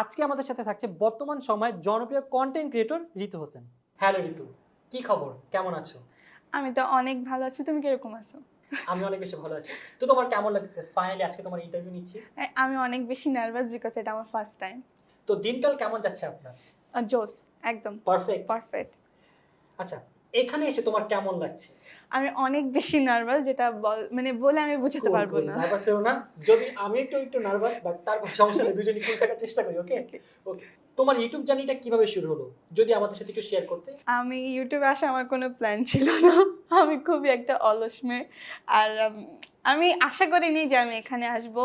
আজকে আমাদের সাথে থাকছে বর্তমান সময়ের জনপ্রিয় কন্টেন্ট ক্রিয়েটর ঋতু হোসেন। হ্যালো ঋতু, কি খবর, কেমন আছো? আমি তো অনেক ভালো আছি। তুমি কিরকম আছো? আমি অনেক বেশি ভালো আছি। তো তোমার কেমন লাগছে ফাইনালি আজকে তোমার ইন্টারভিউ নিচ্ছি? আমি অনেক বেশি নার্ভাস বিকজ এটা আমার ফার্স্ট টাইম। তো দিনকাল কেমন যাচ্ছে আপনার? জোস, একদম পারফেক্ট। পারফেক্ট। আচ্ছা, এখানে এসে তোমার কেমন লাগছে? আমি অনেক বেশি নার্ভাস, যেটা বলে আমি বোঝাতে পারবো না। নার্ভাস হও না। যদি আমি একটু নার্ভাস, বাট তারপর সমস্যা নেই, দুজনেই কুল থাকার চেষ্টা করি। ওকে ওকে। তোমার ইউটিউব জার্নিটা কিভাবে শুরু হলো যদি আমাদের সাথে একটু শেয়ার করতে? আমি ইউটিউবে আসা আমার কোনো প্ল্যান ছিল না। আমি খুবই একটা অলস মেয়ে। আর আমি আশা করিনি যে আমি এখানে আসবো।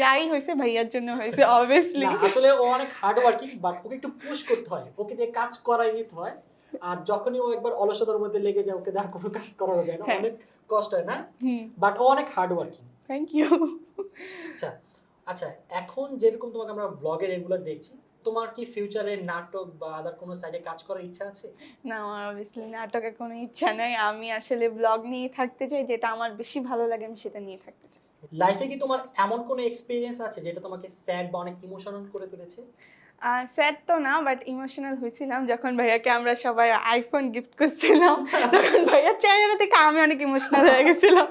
যাই হয়েছে ভাইয়ার জন্য হয়েছে অবভিয়াসলি। না, আসলে ও অনেক হার্ড ওয়ার্কিং, বাট ওকে একটু পুশ করতে হয়, ওকে দিয়ে কাজ করাই নিতে হয়। আর যখনই ও একবার অলসতার মধ্যে লেগে যায়, ওকে আর কোনো কাজ করানো যায় না, হ্যাঁ। অনেক কষ্ট হয় না, বাট ও অনেক হার্ড ওয়ার্কিং। Thank you. আচ্ছা আচ্ছা, এখন যেরকম তোমাকে আমরা ব্লগে রেগুলার দেখছি, তোমার কি ফিউচারে নাটক বা আদার কোনো সাইডে কাজ করার ইচ্ছা আছে? না, আমার অবভিয়াসলি নাটকের কোনো ইচ্ছা নাই। আমি আসলে ব্লগ নিয়ে থাকতে চাই, যেটা আমার বেশি ভালো লাগে আমি সেটা নিয়ে থাকতে চাই। লাইফে কি তোমার এমন কোনো এক্সপেরিয়েন্স আছে যেটা তোমাকে স্যাড বা অনেক ইমোশনাল করে তুলেছে? স্যাড তো না, বাট ইমোশনাল হয়েছিলাম যখন ভাইয়াকে আমরা সবাই আইফোন গিফট করছিলাম। তখন ভাইয়ার চেহারা থেকে আমি অনেক ইমোশনাল হয়ে গেছিলাম।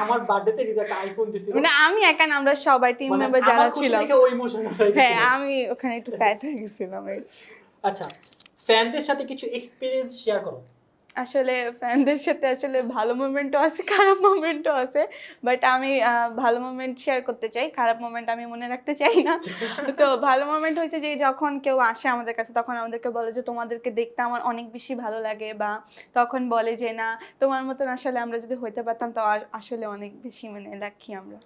আমার বার্থডেতে রিজা একটা আইফোন দিছিল, মানে আমি একা না, আমরা সবাই টিম মানে মেম্বার যারা আমার খুশি ছিলাম। দেখে ও ইমোশনাল হয়ে হ্যাঁ, গেছিল। আমি ওখানে একটু স্যাড হয়ে গেছিলাম। আচ্ছা, ফ্যানদের সাথে কিছু এক্সপেরিয়েন্স শেয়ার করো। আসলে ফ্যানদের সাথে আসলে ভালো মোমেন্টও আছে, খারাপ মোমেন্টও আছে। বাট আমি ভালো মোমেন্ট শেয়ার করতে চাই, খারাপ মোমেন্ট আমি মনে রাখতে চাই না। তো ভালো মোমেন্ট হয়েছে যে যখন কেউ আসে আমাদের কাছে, তখন আমাদেরকে বলে যে তোমাদেরকে দেখতে আমার অনেক বেশি ভালো লাগে, বা তখন বলে যে না, তোমার মতন আসলে আমরা যদি হইতে পারতাম তো আসলে অনেক বেশি লাকি আমরা।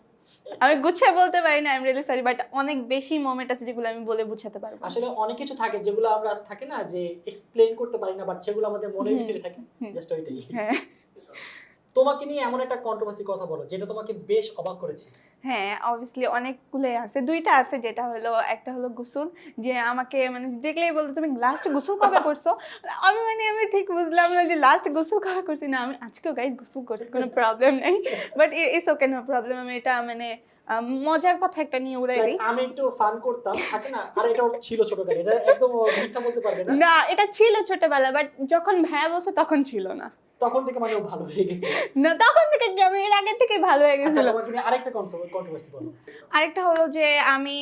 আমি গুছিয়ে বলতে পারি না, I am really sorry, but অনেক বেশি মোমেন্ট আছে যেগুলো আমি বলে বুঝাতে পারবো না। আসলে অনেক কিছু থাকে যেগুলো আমরা থাকে না যে এক্সপ্লেইন করতে পারি না, বাট সেগুলো আমাদের মনের ভিতরে থাকে, জাস্ট ওইটাই। হ্যাঁ তোমাকে নিয়ে এমন একটা কন্ট্রোভার্সি কথা বলো যেটা তোমাকে বেশ অবাক করেছে। হ্যাঁ, অবভিয়াসলি অনেকগুলোই আছে। ২টা আছে, যেটা হলো একটা হলো গোসল। যে আমাকে দেখলেই বলতো তুমি লাস্ট গোসল কবে করছো? আমি ঠিক বুঝলাম না যে লাস্ট গোসল কবে করছি। না, আমি আজকেও গাইস গোসল করছি, কোনো প্রবলেম নাই। But it's okay, no problem. আমি এটা মজার কথা একটা নিয়ে উড়াই দিই। আমি একটু ফান করতাম, থাকে না, আর এটা ছিল ছোটকালে, এটা একদম মিথ্যা বলতে পারবে না। না, এটা ছিল ছোটবেলা, বাট যখন ভাইয়া বলছে তখন ছিল না। তখন থেকে মানে ও ভালো হয়ে গেছে। না, তখন থেকে কি, আমি এর আগে থেকেই ভালো হয়ে আচ্ছা, গেছিল। তোমাকে নিয়ে আরেকটা কন্ট্রোভার্সি বলো। আরেকটা হলো যে আমি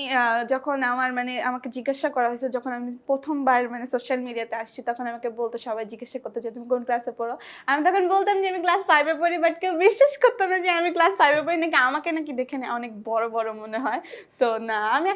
যখন আমার আমাকে জিজ্ঞাসা করা হয়েছে, যখন আমি প্রথমবার সোশ্যাল মিডিয়াতে আসছি, তখন আমাকে বলতো, সবাই জিজ্ঞাসা করতো যে তুমি কোন ক্লাসে পড়ো। আমি তখন বলতাম যে আমি ক্লাস 5-এ পড়ি, বাট কেউ বিশ্বাস করতো না যে আমি ক্লাস 5-এ পড়ি, নাকি আমাকে নাকি দেখে অনেক বড় বড় মনে হয়। তো না, আমি